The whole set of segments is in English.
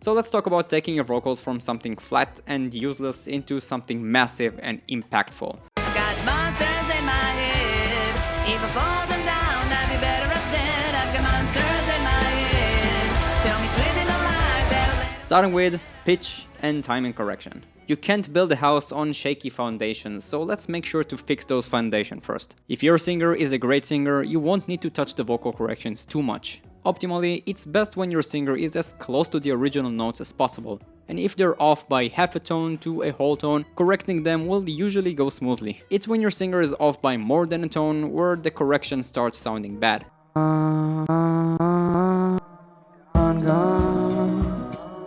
So let's talk about taking your vocals from something flat and useless into something massive and impactful. Got monsters in my head. If I fall them down, I'd be better off dead. I've got monsters in my head. Tell me sweet in the life that'll... Starting with pitch and timing correction. You can't build a house on shaky foundations, so let's make sure to fix those foundations first. If your singer is a great singer, you won't need to touch the vocal corrections too much. Optimally, it's best when your singer is as close to the original notes as possible, and if they're off by half a tone to a whole tone, correcting them will usually go smoothly. It's when your singer is off by more than a tone where the correction starts sounding bad.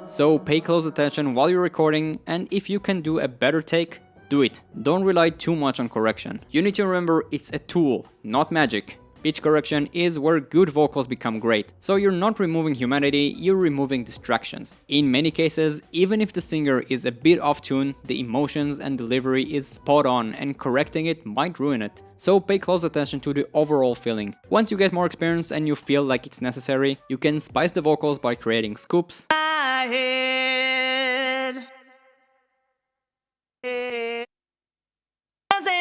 So pay close attention while you're recording, and if you can do a better take, do it. Don't rely too much on correction. You need to remember it's a tool, not magic. Pitch correction is where good vocals become great. So you're not removing humanity, you're removing distractions. In many cases, even if the singer is a bit off tune, the emotions and delivery is spot on, and correcting it might ruin it. So pay close attention to the overall feeling. Once you get more experience and you feel like it's necessary, you can spice the vocals by creating scoops, My head.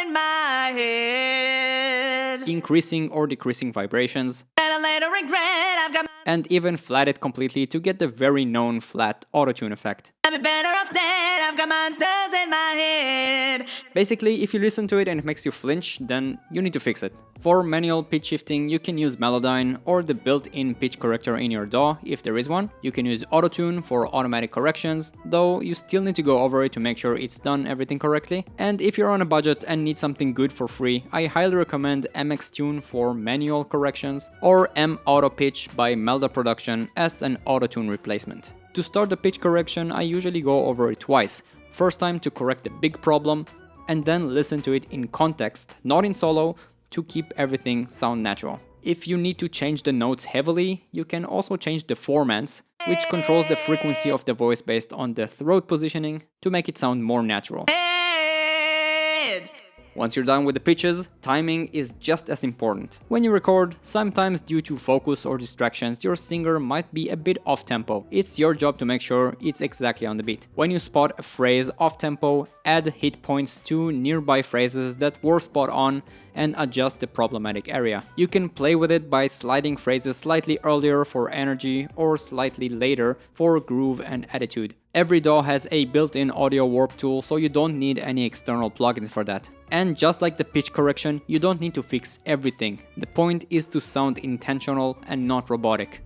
In my head. increasing or decreasing vibrations, And I later regret I've got... and even flat it completely to get the very known flat autotune effect. I'd be better off dead. I've got monsters in my head. Basically, if you listen to it and it makes you flinch, then you need to fix it. For manual pitch shifting, you can use Melodyne or the built-in pitch corrector in your DAW, if there is one. You can use Autotune for automatic corrections, though you still need to go over it to make sure it's done everything correctly. And if you're on a budget and need something good for free, I highly recommend MXTune for manual corrections, or M-Auto-Pitch by Melda Production as an autotune replacement. To start the pitch correction, I usually go over it twice. First time to correct the big problem, and then listen to it in context, not in solo, to keep everything sound natural. If you need to change the notes heavily, you can also change the formants, which controls the frequency of the voice based on the throat positioning to make it sound more natural. Head. Once you're done with the pitches, timing is just as important. When you record, sometimes due to focus or distractions, your singer might be a bit off tempo. It's your job to make sure it's exactly on the beat. When you spot a phrase off tempo, add hit points to nearby phrases that were spot on and adjust the problematic area. You can play with it by sliding phrases slightly earlier for energy or slightly later for groove and attitude. Every DAW has a built-in audio warp tool, so you don't need any external plugins for that. And just like the pitch correction, you don't need to fix everything. The point is to sound intentional and not robotic.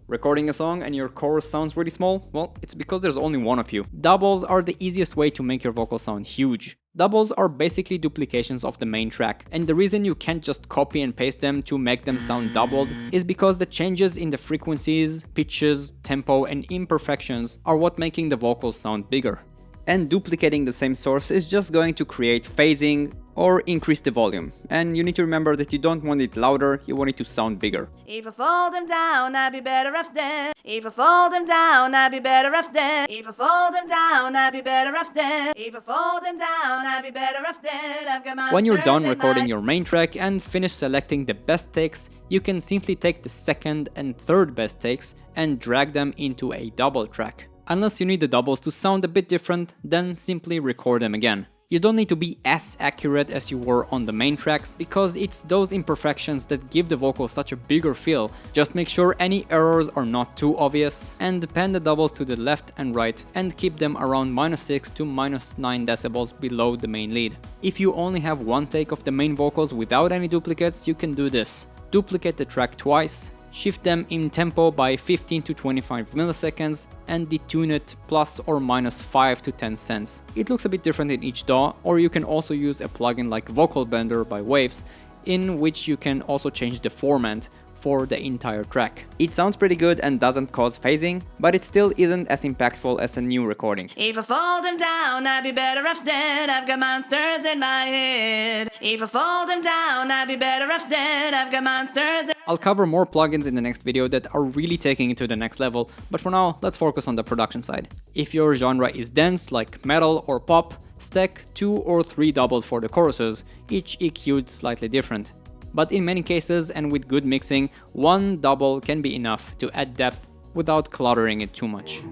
Recording a song and your chorus sounds really small? Well, it's because there's only one of you. Doubles are the easiest way to make your vocals sound huge. Doubles are basically duplications of the main track, and the reason you can't just copy and paste them to make them sound doubled is because the changes in the frequencies, pitches, tempo and imperfections are what making the vocals sound bigger. And duplicating the same source is just going to create phasing or increase the volume. And you need to remember that you don't want it louder, you want it to sound bigger. If I fall them down, I'd be better off dead. If I fall them down, I'd be better off dead. If I fall them down, I'd be better off dead. If I fall them down, I'd be better off dead. I've got monsters When you're done in recording my... your main track and finish selecting the best takes, you can simply take the second and third best takes and drag them into a double track. Unless you need the doubles to sound a bit different, then simply record them again. You don't need to be as accurate as you were on the main tracks, because it's those imperfections that give the vocal such a bigger feel. Just make sure any errors are not too obvious, and pan the doubles to the left and right, and keep them around -6 to -9 decibels below the main lead. If you only have one take of the main vocals without any duplicates, you can do this. Duplicate the track twice, shift them in tempo by 15 to 25 milliseconds, and detune it plus or minus 5 to 10 cents. It looks a bit different in each DAW, or you can also use a plugin like Vocal Bender by Waves, in which you can also change the format for the entire track. It sounds pretty good and doesn't cause phasing, but it still isn't as impactful as a new recording. If I fall them down, I'd be better off dead. I've got monsters in my head. If I fall them down, I'd be better off dead. I've got monsters in... I'll cover more plugins in the next video that are really taking it to the next level, but for now, let's focus on the production side. If your genre is dance, like metal or pop, stack 2 or 3 doubles for the choruses, each EQ'd slightly different. But in many cases, and with good mixing, one double can be enough to add depth without cluttering it too much.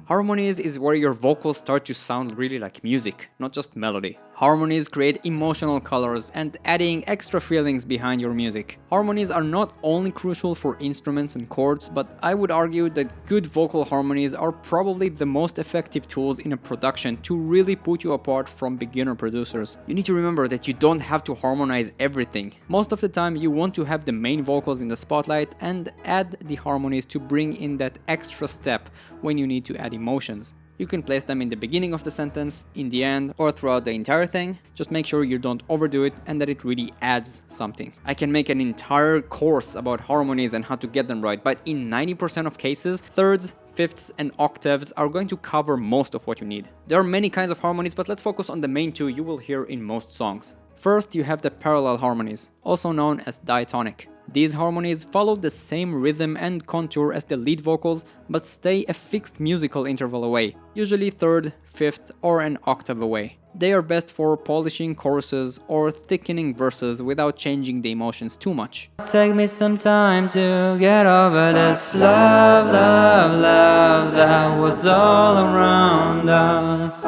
Harmonies is where your vocals start to sound really like music, not just melody. Harmonies create emotional colors and adding extra feelings behind your music. Harmonies are not only crucial for instruments and chords, but I would argue that good vocal harmonies are probably the most effective tools in a production to really put you apart from beginner producers. You need to remember that you don't have to harmonize everything. Most of the time you want to have the main vocals in the spotlight and add the harmonies to bring in that extra step when you need to add emotions. You can place them in the beginning of the sentence, in the end, or throughout the entire thing. Just make sure you don't overdo it and that it really adds something. I can make an entire course about harmonies and how to get them right, but in 90% of cases, thirds, fifths, and octaves are going to cover most of what you need. There are many kinds of harmonies, but let's focus on the main two you will hear in most songs. First, you have the parallel harmonies, also known as diatonic. These harmonies follow the same rhythm and contour as the lead vocals, but stay a fixed musical interval away, usually third, fifth, or an octave away. They are best for polishing choruses or thickening verses without changing the emotions too much. Take me some time to get over this love that was all around us.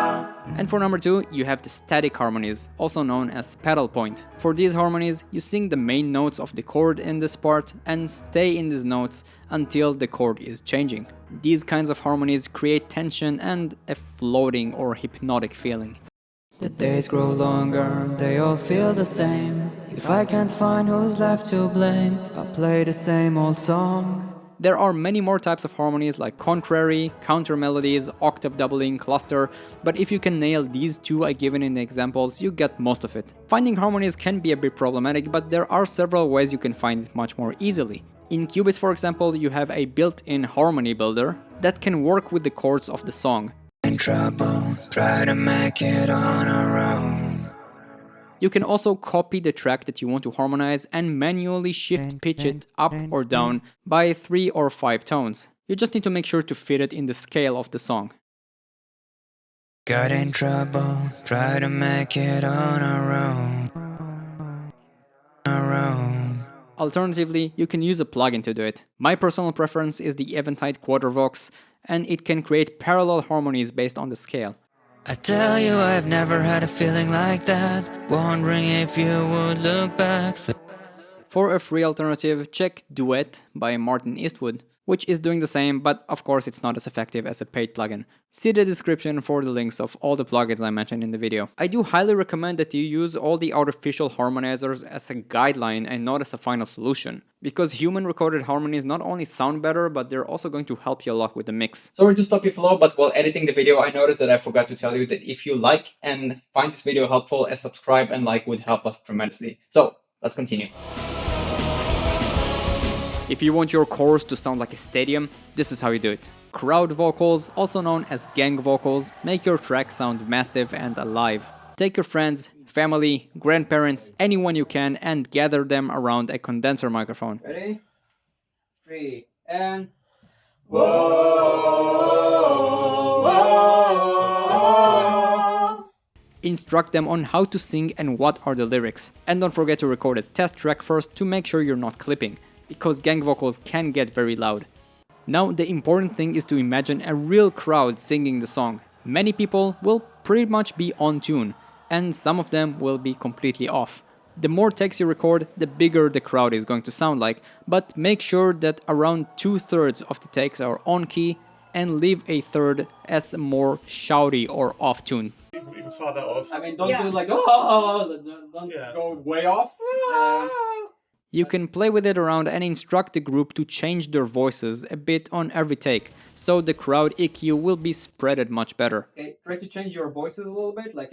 And for number 2, you have the static harmonies, also known as pedal point. For these harmonies, you sing the main notes of the chord in this part and stay in these notes until the chord is changing. These kinds of harmonies create tension and a floating or hypnotic feeling. The days grow longer, they all feel the same. If I can't find who's left to blame, I'll play the same old song. There are many more types of harmonies like contrary, counter melodies, octave doubling, cluster, but if you can nail these two I given in the examples, you get most of it. Finding harmonies can be a bit problematic, but there are several ways you can find it much more easily. In Cubase, for example, you have a built-in harmony builder that can work with the chords of the song. In trouble, try to make it on our own. You can also copy the track that you want to harmonize and manually shift pitch it up or down by 3 or 5 tones. You just need to make sure to fit it in the scale of the song. Got in trouble, try to make it on our own. Alternatively, you can use a plugin to do it. My personal preference is the Eventide Quatervox, and it can create parallel harmonies based on the scale. I tell you I've never had a feeling like that, wondering if you would look back. For a free alternative, check Duet by Martin Eastwood, which is doing the same, but of course it's not as effective as a paid plugin. See the description for the links of all the plugins I mentioned in the video. I do highly recommend that you use all the artificial harmonizers as a guideline and not as a final solution, because human recorded harmonies not only sound better, but they're also going to help you a lot with the mix. Sorry to stop your flow, but while editing the video I noticed that I forgot to tell you that if you like and find this video helpful, a subscribe and like would help us tremendously. So, let's continue. If you want your chorus to sound like a stadium, this is how you do it. Crowd vocals, also known as gang vocals, make your track sound massive and alive. Take your friends, family, grandparents, anyone you can, and gather them around a condenser microphone. Ready? 3, and... Whoa, whoa. Instruct them on how to sing and what are the lyrics. And don't forget to record a test track first to make sure you're not clipping, because gang vocals can get very loud. Now the important thing is to imagine a real crowd singing the song. Many people will pretty much be on tune, and some of them will be completely off. The more takes you record, the bigger the crowd is going to sound like, but make sure that around 2/3 of the takes are on key and leave a third as more shouty or off tune. Even farther off. I mean, don't do it like, oh, don't go way off. You can play with it around and instruct the group to change their voices a bit on every take, so the crowd EQ will be spreaded much better. Okay, try to change your voices a little bit, like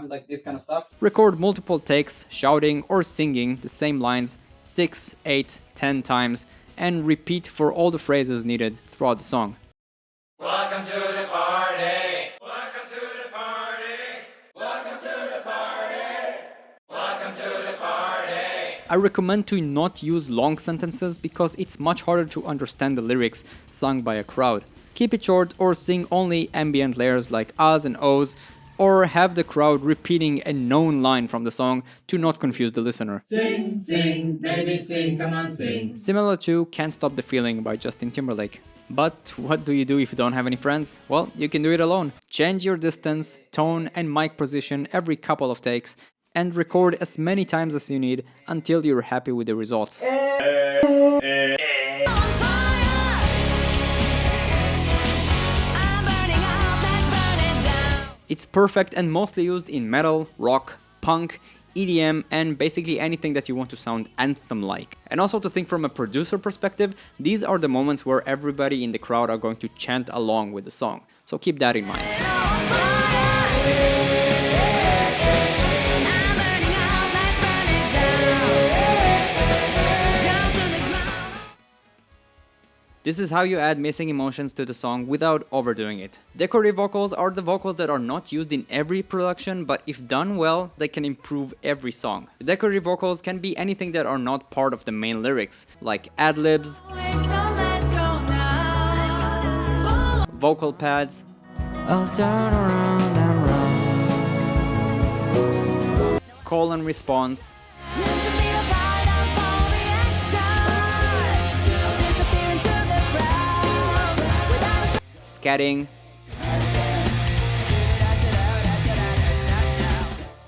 like this kind of stuff. Record multiple takes, shouting or singing the same lines 6, 8, 10 times, and repeat for all the phrases needed throughout the song. Welcome to the party! Welcome to the party! Welcome to the party! Welcome to the party! I recommend to not use long sentences because it's much harder to understand the lyrics sung by a crowd. Keep it short or sing only ambient layers like ahs and ohs, or have the crowd repeating a known line from the song to not confuse the listener. Sing, sing, baby, sing, come on, sing. Similar to Can't Stop the Feeling by Justin Timberlake. But what do you do if you don't have any friends? Well, you can do it alone. Change your distance, tone and mic position every couple of takes and record as many times as you need until you're happy with the results. It's perfect and mostly used in metal, rock, punk, EDM and basically anything that you want to sound anthem-like. And also to think from a producer perspective, these are the moments where everybody in the crowd are going to chant along with the song. So keep that in mind. This is how you add missing emotions to the song without overdoing it. Decorative vocals are the vocals that are not used in every production, but if done well, they can improve every song. Decorative vocals can be anything that are not part of the main lyrics, like ad-libs, vocal pads, I'll turn around and run, call and response, scatting,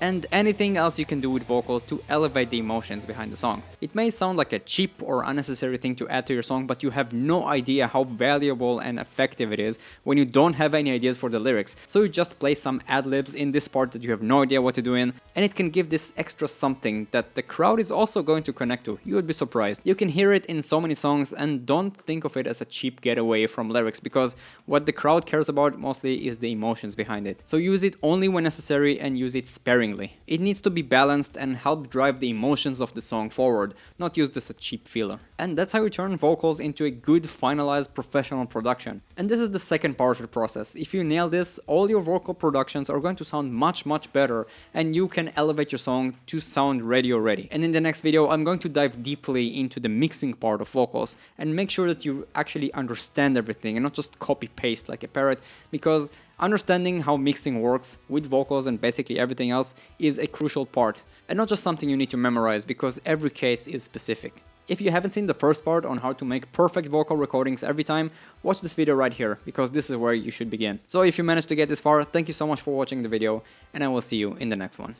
and anything else you can do with vocals to elevate the emotions behind the song. It may sound like a cheap or unnecessary thing to add to your song, but you have no idea how valuable and effective it is when you don't have any ideas for the lyrics. So you just play some ad-libs in this part that you have no idea what to do in, and it can give this extra something that the crowd is also going to connect to. You would be surprised. You can hear it in so many songs, and don't think of it as a cheap getaway from lyrics, because what the crowd cares about mostly is the emotions behind it. So use it only when necessary and use it sparingly. It needs to be balanced and help drive the emotions of the song forward, not used as a cheap filler. And that's how you turn vocals into a good, finalized professional production. And this is the second part of the process. If you nail this, all your vocal productions are going to sound much better, and you can elevate your song to sound radio ready. And in the next video, I'm going to dive deeply into the mixing part of vocals and make sure that you actually understand everything and not just copy paste like a parrot, because understanding how mixing works with vocals and basically everything else is a crucial part, and not just something you need to memorize, because every case is specific. If you haven't seen the first part on how to make perfect vocal recordings every time, watch this video right here, because this is where you should begin. So if you managed to get this far, thank you so much for watching the video, and I will see you in the next one.